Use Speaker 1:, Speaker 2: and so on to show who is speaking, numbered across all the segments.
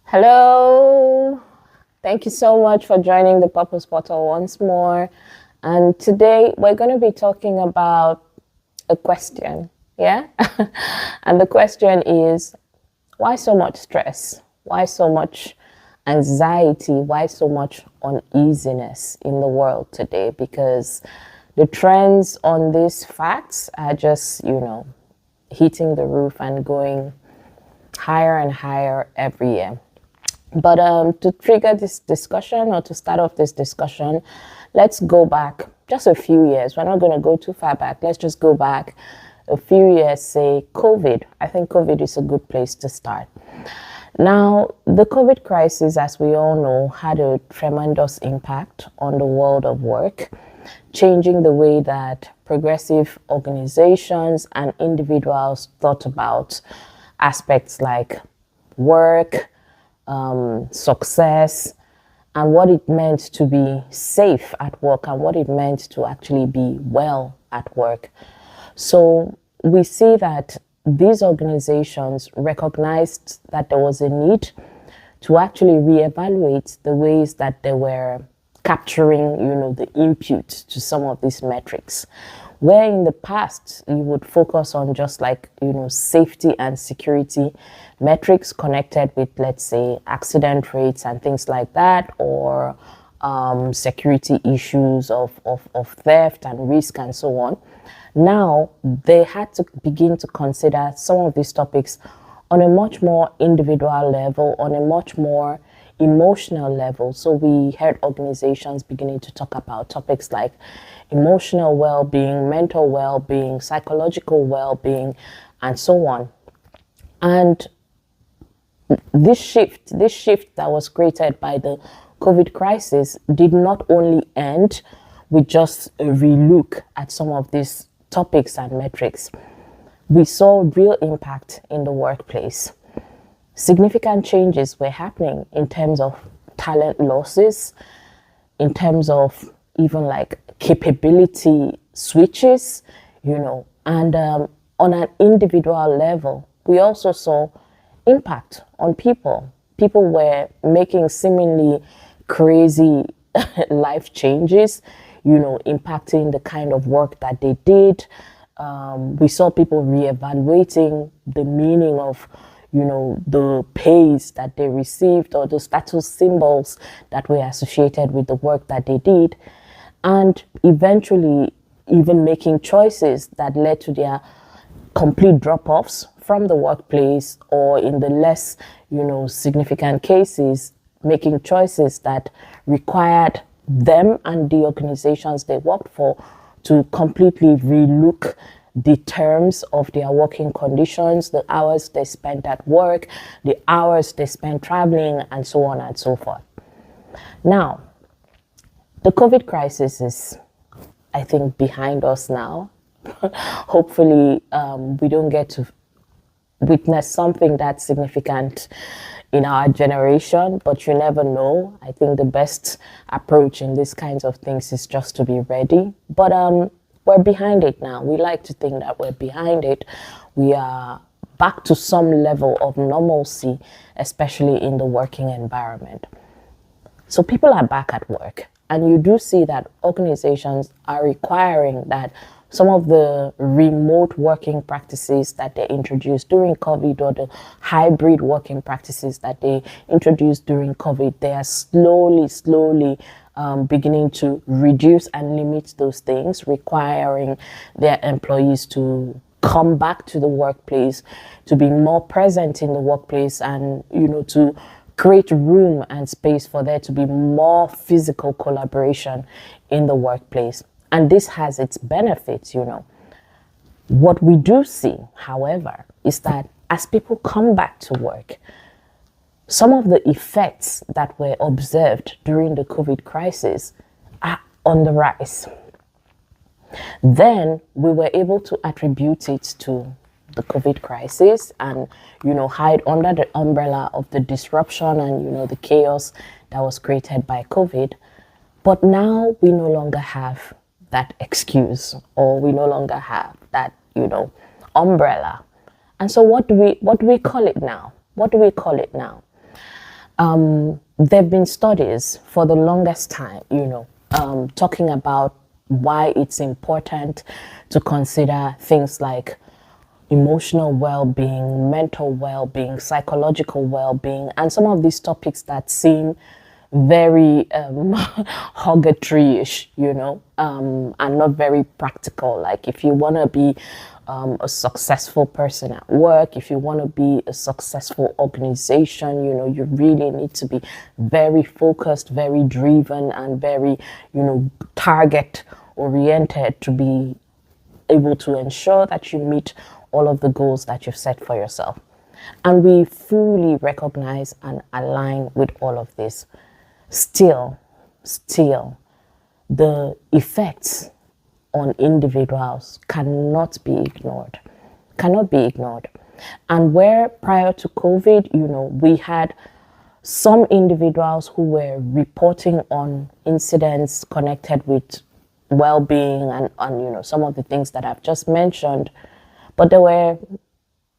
Speaker 1: Hello. Thank you so much for joining the Purpose Portal once more. And today we're going to be talking about a question. Yeah. And the question is, why so much stress? Why so much anxiety? Why so much uneasiness in the world today? Because the trends on these facts are just, hitting the roof and going higher and higher every year. But to trigger this discussion or to start off this discussion, let's go back just a few years. We're not going to go too far back. Let's just go back a few years, say COVID. I think COVID is a good place to start. Now, the COVID crisis, as we all know, had a tremendous impact on the world of work, changing the way that progressive organizations and individuals thought about aspects like work, success, and what it meant to be safe at work and what it meant to actually be well at work. So we see that these organizations recognized that there was a need to actually reevaluate the ways that they were capturing, the input to some of these metrics. Where in the past you would focus on just like, safety and security metrics connected with, let's say, accident rates and things like that, or security issues of theft and risk and so on. Now they had to begin to consider some of these topics on a much more individual level, on a much more emotional level. So we heard organizations beginning to talk about topics like emotional well-being, mental well-being, psychological well-being, and so on. And this shift that was created by the COVID crisis did not only end with just a relook at some of these topics and metrics. We saw real impact in the workplace. Significant changes were happening in terms of talent losses, in terms of even like capability switches, and on an individual level, we also saw impact on people. People were making seemingly crazy life changes, impacting the kind of work that they did. We saw people reevaluating the meaning of the pays that they received or the status symbols that were associated with the work that they did, and eventually even making choices that led to their complete drop-offs from the workplace, or in the less, significant cases, making choices that required them and the organizations they worked for to completely relook the terms of their working conditions, the hours they spent at work, the hours they spent traveling, and so on and so forth. Now, the COVID crisis is, I think, behind us now. Hopefully, we don't get to witness something that's significant in our generation, but you never know. I think the best approach in these kinds of things is just to be ready. But we're behind it now. We like to think that we're behind it. We are back to some level of normalcy, especially in the working environment. So people are back at work, and you do see that organizations are requiring that some of the remote working practices that they introduced during COVID, or the hybrid working practices that they introduced during COVID, they are slowly beginning to reduce and limit those things, requiring their employees to come back to the workplace, to be more present in the workplace, and to create room and space for there to be more physical collaboration in the workplace. And this has its benefits, What we do see, however, is that as people come back to work, some of the effects that were observed during the COVID crisis are on the rise. Then we were able to attribute it to the COVID crisis and, hide under the umbrella of the disruption and, the chaos that was created by COVID. But now we no longer have that excuse, or we no longer have that, umbrella. And so what do we call it now? What do we call it now? There have been studies for the longest time, talking about why it's important to consider things like emotional well-being, mental well-being, psychological well-being, and some of these topics that seem very hoggetry-ish, and not very practical. Like if you want to be a successful person at work, if you want to be a successful organization, you really need to be very focused, very driven, and very, target oriented to be able to ensure that you meet all of the goals that you've set for yourself. And we fully recognize and align with all of this. Still, the effects on individuals cannot be ignored. And where prior to COVID, we had some individuals who were reporting on incidents connected with well-being and some of the things that I've just mentioned. But there were,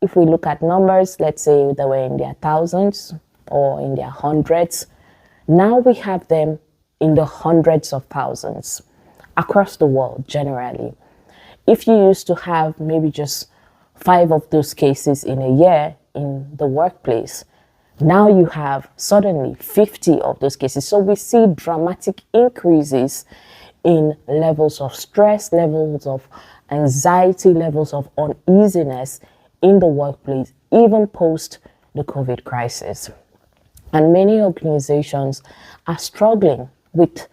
Speaker 1: if we look at numbers, let's say they were in their thousands or in their hundreds. Now we have them in the hundreds of thousands across the world generally. If you used to have maybe just 5 of those cases in a year in the workplace, now you have suddenly 50 of those cases. So we see dramatic increases in levels of stress, levels of anxiety, levels of uneasiness in the workplace, even post the COVID crisis. And many organizations are struggling with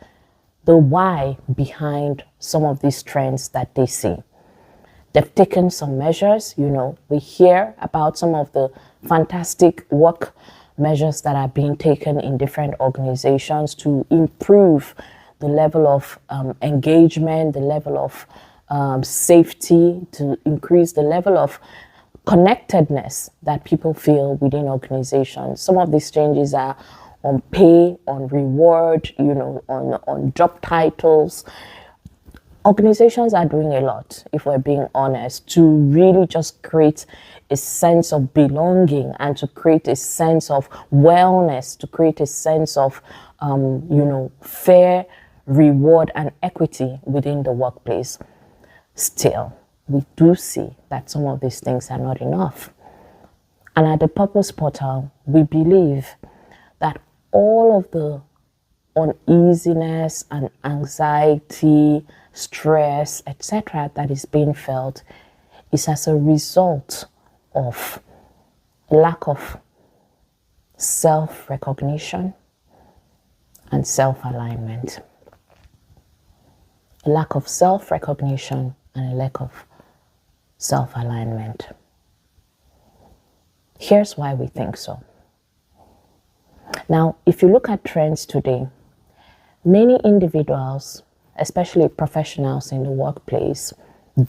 Speaker 1: the why behind some of these trends that they see. They've taken some measures, we hear about some of the fantastic work measures that are being taken in different organizations to improve the level of engagement, the level of safety, to increase the level of connectedness that people feel within organizations. Some of these changes are on pay, on reward, on job titles. Organizations are doing a lot, if we're being honest, to really just create a sense of belonging and to create a sense of wellness, to create a sense of, fair reward and equity within the workplace. Still, we do see that some of these things are not enough. And at the Purpose Portal, we believe that all of the uneasiness and anxiety, stress, etc., that is being felt is as a result of lack of self-recognition and self-alignment. A lack of self-recognition and a lack of self-alignment. Here's why we think so. Now, if you look at trends today, many individuals, especially professionals in the workplace,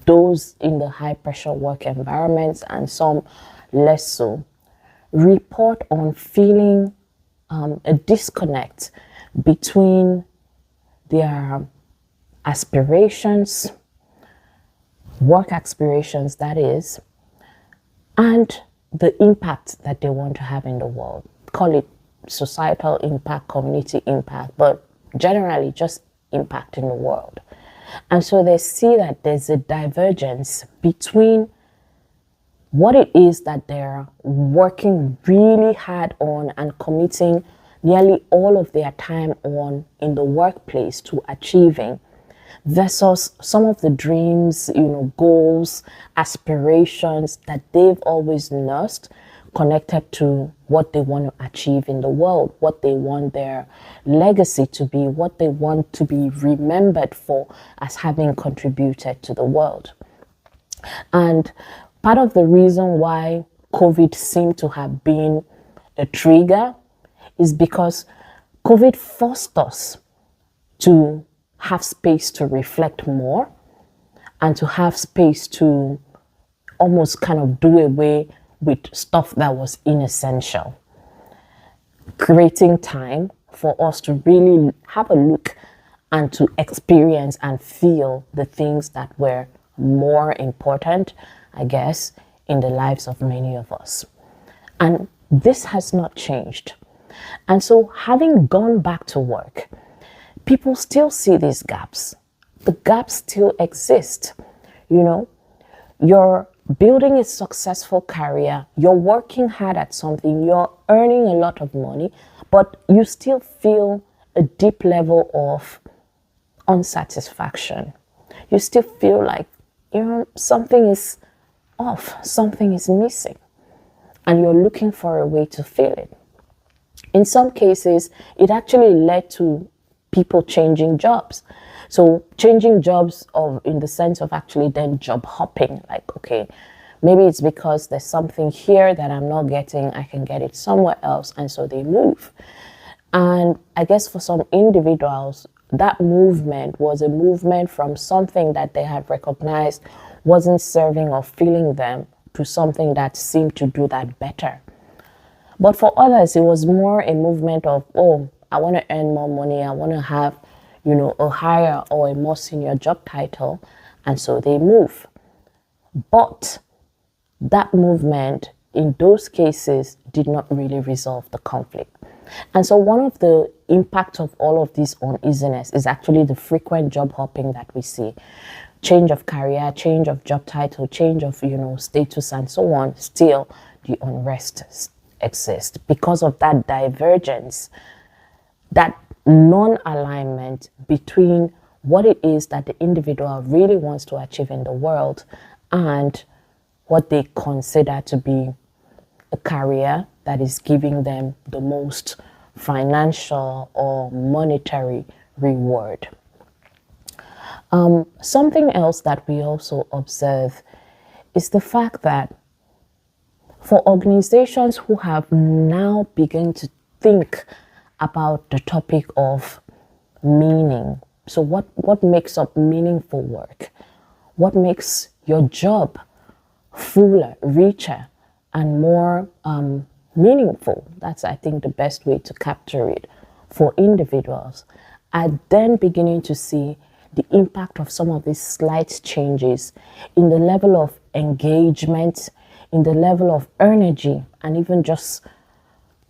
Speaker 1: those in the high-pressure work environments and some less so, report on feeling a disconnect between their aspirations, work aspirations that is, and the impact that they want to have in the world. Call it societal impact, community impact, but generally just impact in the world. And so they see that there's a divergence between what it is that they're working really hard on and committing nearly all of their time on in the workplace to achieving, versus some of the dreams, goals, aspirations that they've always nursed, connected to what they want to achieve in the world, what they want their legacy to be, what they want to be remembered for as having contributed to the world. And part of the reason why COVID seemed to have been a trigger is because COVID forced us to have space to reflect more and to have space to almost kind of do away with stuff that was inessential, creating time for us to really have a look and to experience and feel the things that were more important, I guess, in the lives of many of us. And this has not changed. And so having gone back to work, people still see these gaps. The gaps still exist. You know, you're building a successful career, you're working hard at something, you're earning a lot of money, but you still feel a deep level of unsatisfaction. You still feel like, something is off, something is missing, and you're looking for a way to fill it. In some cases, it actually led to people changing jobs. So changing jobs in the sense of actually then job hopping, like, okay, maybe it's because there's something here that I'm not getting, I can get it somewhere else, and so they move. And I guess for some individuals, that movement was a movement from something that they had recognized wasn't serving or filling them to something that seemed to do that better. But for others, it was more a movement of, oh, I want to earn more money, I want to have, a higher or a more senior job title, and so they move. But that movement, in those cases, did not really resolve the conflict. And so one of the impacts of all of this uneasiness is actually the frequent job hopping that we see. Change of career, change of job title, change of, status and so on. Still, the unrest exists because of that divergence, that non-alignment between what it is that the individual really wants to achieve in the world and what they consider to be a career that is giving them the most financial or monetary reward. Something else that we also observe is the fact that for organizations who have now begun to think about the topic of meaning, so what makes up meaningful work? What makes your job fuller, richer, and more meaningful? That's, I think, the best way to capture it for individuals. Are then beginning to see the impact of some of these slight changes in the level of engagement, in the level of energy, and even just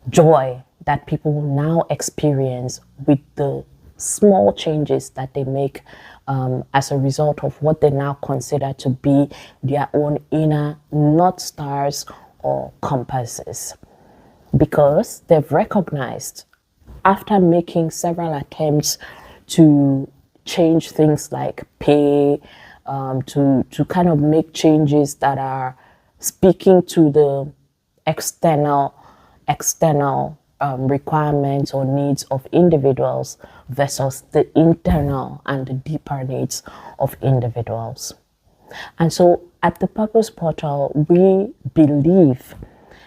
Speaker 1: joy that people now experience with the small changes that they make as a result of what they now consider to be their own inner North Stars or compasses. Because they've recognized, after making several attempts to change things like pay, to kind of make changes that are speaking to the external requirements or needs of individuals versus the internal and the deeper needs of individuals. And so at the Purpose Portal, we believe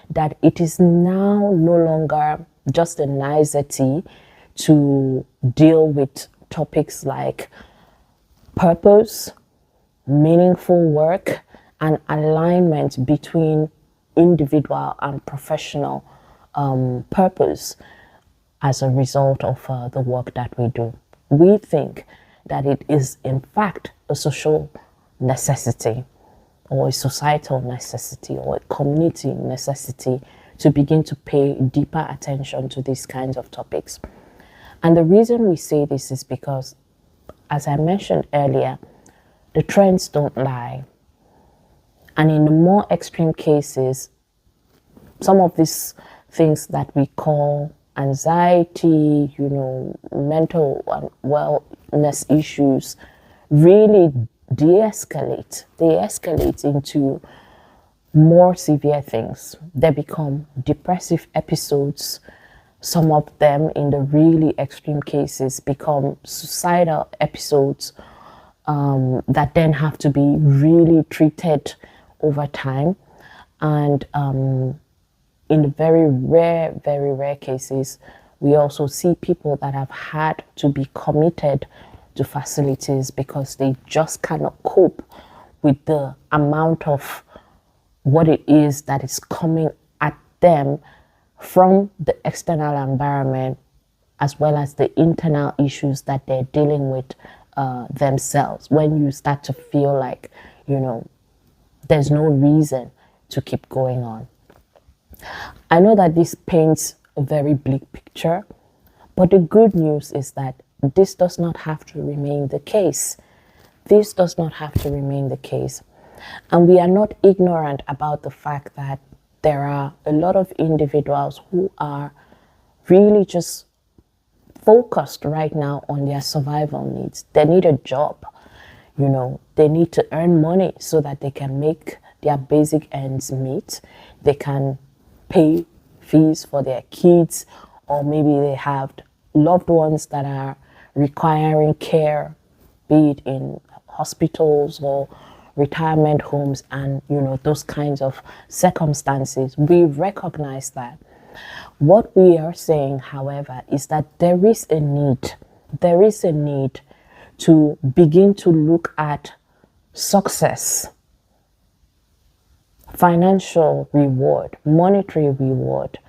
Speaker 1: that it is now no longer just a nicety to deal with topics like purpose, meaningful work, and alignment between individual and professional purpose as a result of the work that we do. We think that it is in fact a social necessity or a societal necessity or a community necessity to begin to pay deeper attention to these kinds of topics. And the reason we say this is because, as I mentioned earlier, the trends don't lie. And in the more extreme cases, some of these things that we call anxiety, mental wellness issues really de-escalate. They escalate into more severe things. They become depressive episodes. Some of them, in the really extreme cases, become suicidal episodes that then have to be really treated over time. And in the very rare cases, we also see people that have had to be committed to facilities because they just cannot cope with the amount of what it is that is coming at them from the external environment, as well as the internal issues that they're dealing with themselves. When you start to feel like, there's no reason to keep going on. I know that this paints a very bleak picture. But the good news is that this does not have to remain the case. This does not have to remain the case. And we are not ignorant about the fact that there are a lot of individuals who are really just focused right now on their survival needs. They need a job, they need to earn money so that they can make their basic ends meet. They can pay fees for their kids, or maybe they have loved ones that are requiring care, be it in hospitals or retirement homes, and those kinds of circumstances. We recognize that. What we are saying, however, is that there is a need to begin to look at success, financial reward, monetary reward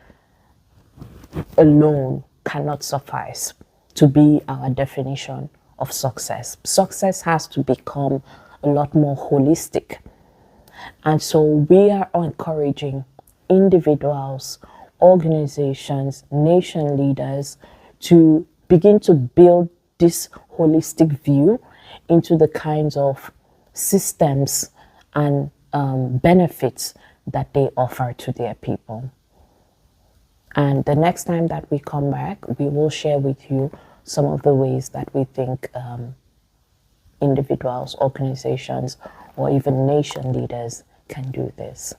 Speaker 1: alone cannot suffice to be our definition of success. Success has to become a lot more holistic. And so we are encouraging individuals, organizations, nation leaders to begin to build this holistic view into the kinds of systems and benefits that they offer to their people. And the next time that we come back, we will share with you some of the ways that we think individuals, organizations, or even nation leaders can do this.